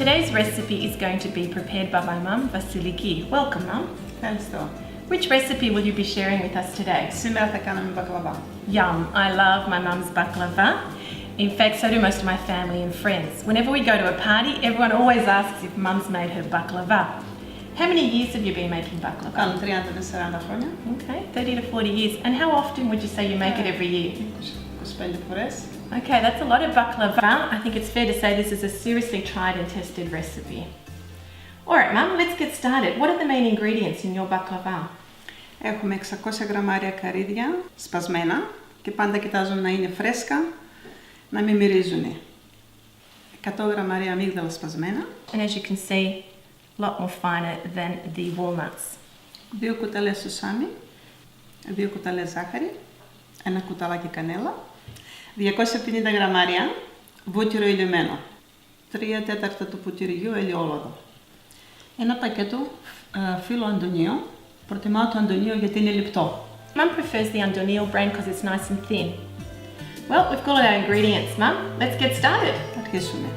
today's recipe is going to be prepared by my mum, Vasiliki. Welcome, Mum. Ευχαριστώ. Which recipe will you be sharing with us today? Σήμερα θα κάνουμε μπακλαβά. Yum, I love my mum's baklava. In fact, so do most of my family and friends. Whenever we go to a party, everyone always asks if mum's made her baklava. How many years have you been making baklava? Κάνω 30 με 40 χρόνια. Okay, 30 to 40 years. And how often would you say you make it every year? 25 φορές. Okay, that's a lot of baklava. I think it's fair to say this is a seriously tried and tested recipe. Alright, Mum, let's get started. What are the main ingredients in your baklava? Έχουμε 600 γραμμάρια καρύδια σπασμένα και πάντα κοιτάζουμε να είναι φρέσκα, να μην μυρίζουν. 100 γραμμάρια αμύγδαλα σπασμένα. And as you can see, a lot more finer than the walnuts. 2 κουταλές σουσάμι, 2 κουταλές ζάχαρη, 1 κουταλάκι κανέλα, 250 γραμμάρια βούτυρο ηλιωμένο, 3 τέταρτα του ποτηριού ελαιόλαδο, ένα πακέτο φύλλο αντωνίου. Προτιμάω το αντωνίου γιατί είναι λιπτό. Mum prefers the andonil brand because it's nice and thin. Well, we've got all our ingredients, Mum. Let's get started. Αρχίσουμε.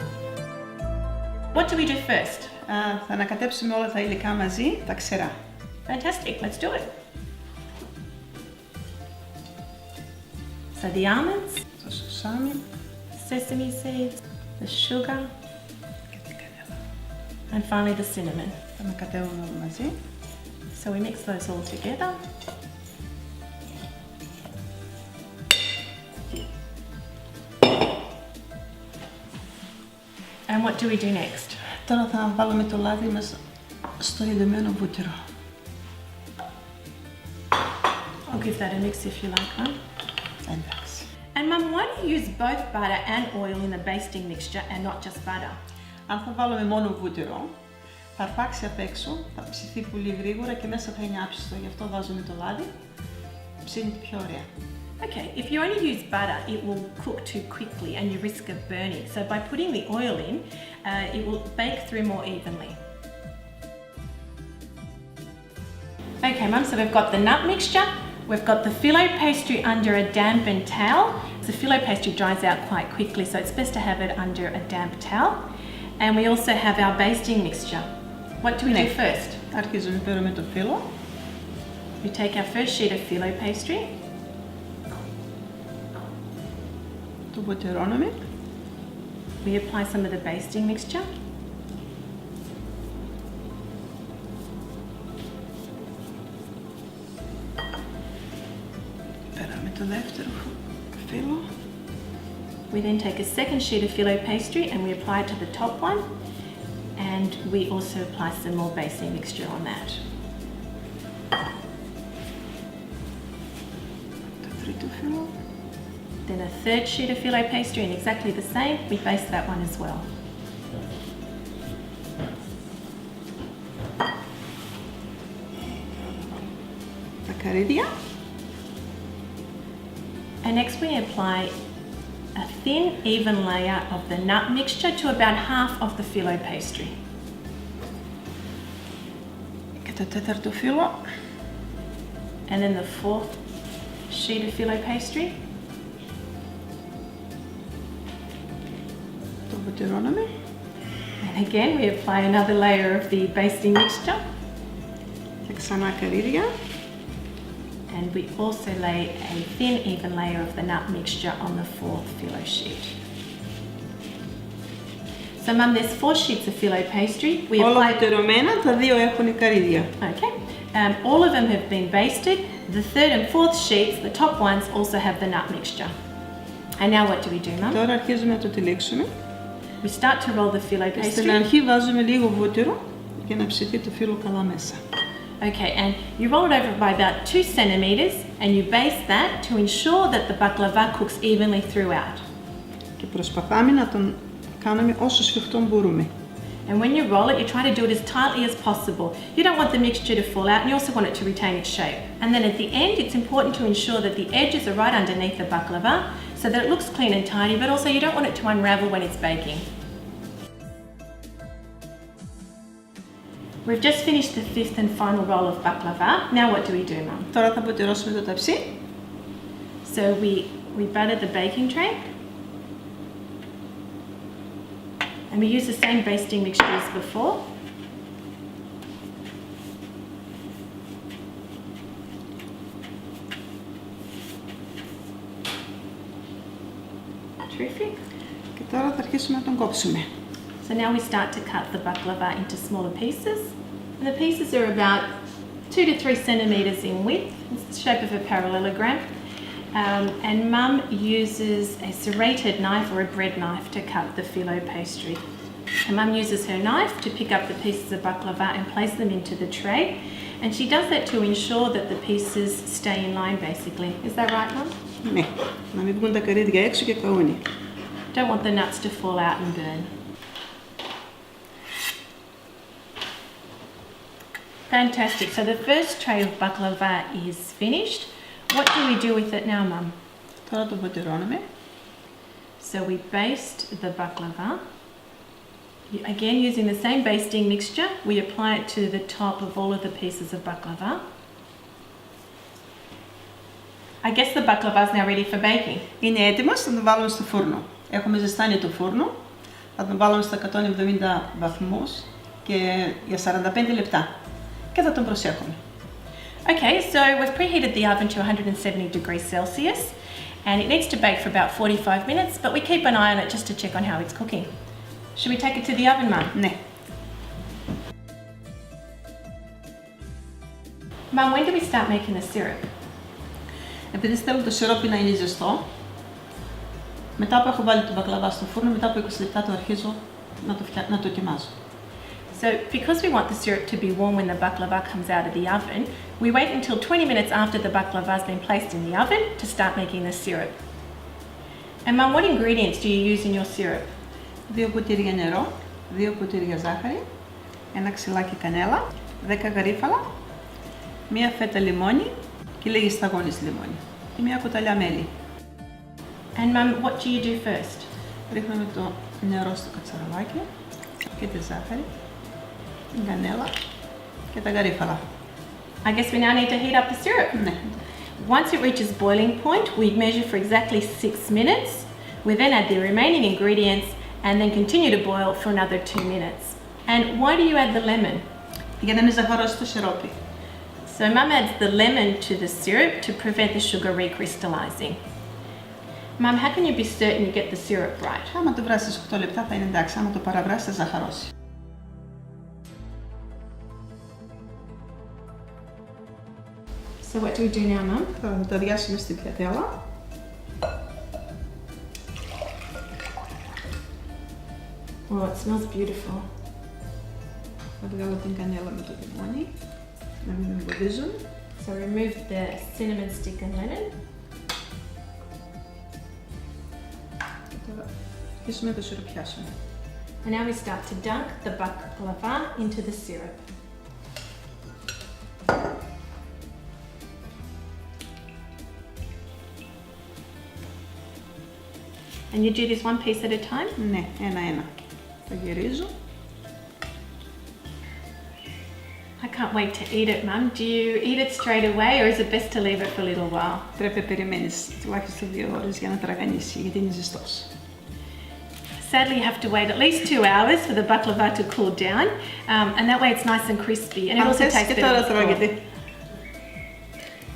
What do we do first? Θα ανακατέψουμε όλα τα υλικά μαζί, τα ξερά. Fantastic, let's do it. So the almonds, Το σουσάμι sesame seeds, the sugar, και την κανέλα. and finally the cinnamon. Θα ανακατεύουμε όλα μαζί. So we mix those all together. And what do we do next? Τώρα θα βάλουμε το λάδι μας στο ηλιωμένο βούτυρο. I'll give that a mix if you like, Mum. Εντάξει. And Mum, why do you use both butter and oil in the basting mixture and not just butter? Αν θα βάλουμε μόνο βούτυρο, θα αρπάξει απ' έξω, θα ψηθεί πολύ γρήγορα και μέσα θα είναι άψιστο. Γι' αυτό βάζουμε το λάδι, ψήνει πιο ωραία. Okay, if you only use butter, it will cook too quickly and you risk of burning. So by putting the oil in, it will bake through more evenly. Okay, Mum, so we've got the nut mixture, we've got the filo pastry under a dampened towel. So filo pastry dries out quite quickly, so it's best to have it under a damp towel. And we also have our basting mixture. What do we do first? Αρχίζουμε πέρα με το φύλλο. We take our first sheet of filo pastry. Το βουτερώνουμε. We apply some of the basting mixture. Πέραμε το δεύτερο φύλλο. We then take a second sheet of filo pastry and we apply it to the top one. And we also apply some more basting mixture on that. Το τρίτο φύλλο. Then a third sheet of filo pastry and exactly the same, we baste that one as well. Τα καρύδια. And next we apply a thin, even layer of the nut mixture to about half of the filo pastry. Και το τέταρτο φύλλο. And then the fourth sheet of filo pastry. Το βουτερώνουμε. And again we apply another layer of the basting mixture. Και ξανά καρύδια. And we also lay a thin, even layer of the nut mixture on the fourth filo sheet. So Mum, there's 4 sheets of filo pastry. We Όλα apply... βουτερωμένα, τα δύο έχουν καρύδια. Okay. All of them have been basted. The third and fourth sheets, the top ones, also have the nut mixture. And now what do we do, Mum? Τώρα αρχίζουμε να το τυλίξουμε. We start to roll the filo Στην pastry. αρχή βάζουμε λίγο βούτυρο για να ψηθεί το φύλλο καλά μέσα. Okay, and you roll it over by about 2 centimeters and you baste that to ensure that the baklava cooks evenly throughout. Και προσπαθάμε να τον κάνουμε όσο σφιχτό μπορούμε. And when you roll it, you try to do it as tightly as possible. You don't want the mixture to fall out and you also want it to retain its shape. And then at the end, it's important to ensure that the edges are right underneath the baklava so that it looks clean and tidy, but also you don't want it to unravel when it's baking. We've just finished the 5th and final roll of baklava. Now what do we do, Mum? Τώρα θα ποτηρώσουμε το ταψί. So we batter the baking tray. And we use the same basting mixture as before. Terrific. Και τώρα θα αρχίσουμε να τον κόψουμε. So now we start to cut the baklava into smaller pieces. And the pieces are about 2 to 3 centimeters in width. It's the shape of a parallelogram. And Mum uses a serrated knife or a bread knife to cut the filo pastry. And Mum uses her knife to pick up the pieces of baklava and place them into the tray. And she does that to ensure that the pieces stay in line basically. Is that right, Mum? Ναι, να μην βγουν τα καρύδια έξω και καούνι. Don't want the nuts to fall out and burn. Fantastic. So the first tray of baklava is finished. What do we do with it now, Mum? Τώρα το ποτηρώνουμε. So we baste the baklava. Again, using the same basting mixture, we apply it to the top of all of the pieces of baklava. I guess the baklava is now ready for baking. Είναι έτοιμος, θα τον βάλουμε στο φούρνο. Έχουμε ζεστάνει το φούρνο. Θα τον βάλουμε στα 170 βαθμούς και για 45 λεπτά. Και θα τον προσέχουμε. Okay, so we've preheated the oven to 170 degrees Celsius and it needs to bake for about 45 minutes, but we keep an eye on it just to check on how it's cooking. Should we take it to the oven, Mum? Ναι. Mum, when do we start making the syrup? Επειδή θέλω το σιρόπι να είναι ζεστό, μετά που έχω βάλει τον μπακλαβά στο φούρνο, μετά από 20 λεπτά το αρχίζω να το ετοιμάζω. So because we want the syrup to be warm when the baklava comes out of the oven, we wait until 20 minutes after the baklava has been placed in the oven to start making the syrup. And Mum, what ingredients do you use in your syrup? 2 ποτήρια νερό, 2 ποτήρια ζάχαρη, ένα ξυλάκι κανέλα, 10 γαρίφαλα, μία φέτα λιμόνι και λίγες σταγόνες λιμόνι και μία κουταλιά μέλι. And Mum, what do you do first? Ρίχνουμε το νερό στο κατσαρολάκι και τη ζάχαρη, την κανέλα και τα γαρίφαλα. I guess we now need to heat up the syrup. Ναι. Once it reaches boiling point, we measure for exactly 6 minutes. We then add the remaining ingredients and then continue to boil for another 2 minutes. And why do you add the lemon? Για να μην ζαχαρώσει το σιρόπι. So Mum adds the lemon to the syrup to prevent the sugar recrystallizing. Mum, how can you be certain you get the syrup right? Άμα το βράσεις 8 λεπτά θα είναι εντάξει, άμα το παραβράσεις θα ζαχαρώσει. So what do we do now, Mum? Τώρα θα το αδειάσουμε στην πιατέλα. Oh, it smells beautiful. Θα βγάλω την κανέλα με το λιμόνι, να μην με εμποδίζουν. So remove the cinnamon stick and lemon. Και τώρα αρχίσουμε να το σιροπιάσουμε. And now we start to dunk the baklava into the syrup. And you do this one piece at a time? Ναι, ένα-ένα. Θα γυρίζω. I can't wait to eat it, Mum. Do you eat it straight away or is it best to leave it for a little while? Πρέπει να περιμένεις τουλάχιστον 2 ώρες για να τραγανίσει, γιατί είναι ζεστός. Sadly, you have to wait at least 2 hours for the baklava to cool down, and that way it's nice and crispy, and it also tastes και better. τώρα with straw. τρώγεται.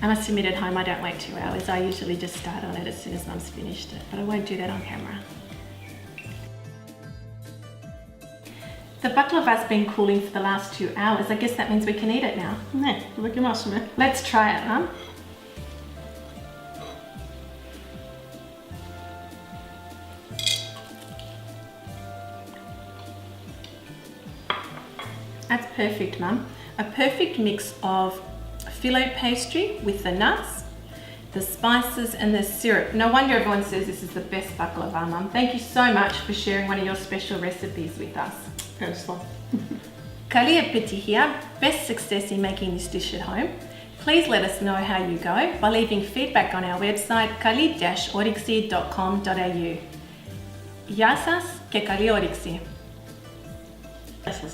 I must admit at home I don't wait 2 hours. I usually just start on it as soon as Mum's finished it, but I won't do that on camera. The baklava's been cooling for the last 2 hours. I guess that means we can eat it now. Ναι, θα δοκιμάσουμε. Let's try it, Mum. That's perfect, Mum. A perfect mix of filo pastry with the nuts, the spices and the syrup. No wonder everyone says this is the best baklava, Mum. Thank you so much for sharing one of your special recipes with us. Ευχαριστώ. Kali επιτυχία, best success in making this dish at home. Please let us know how you go by leaving feedback on our website kali-orixi.com.au. Γεια σας και καλή όρεξη. Γεια σας.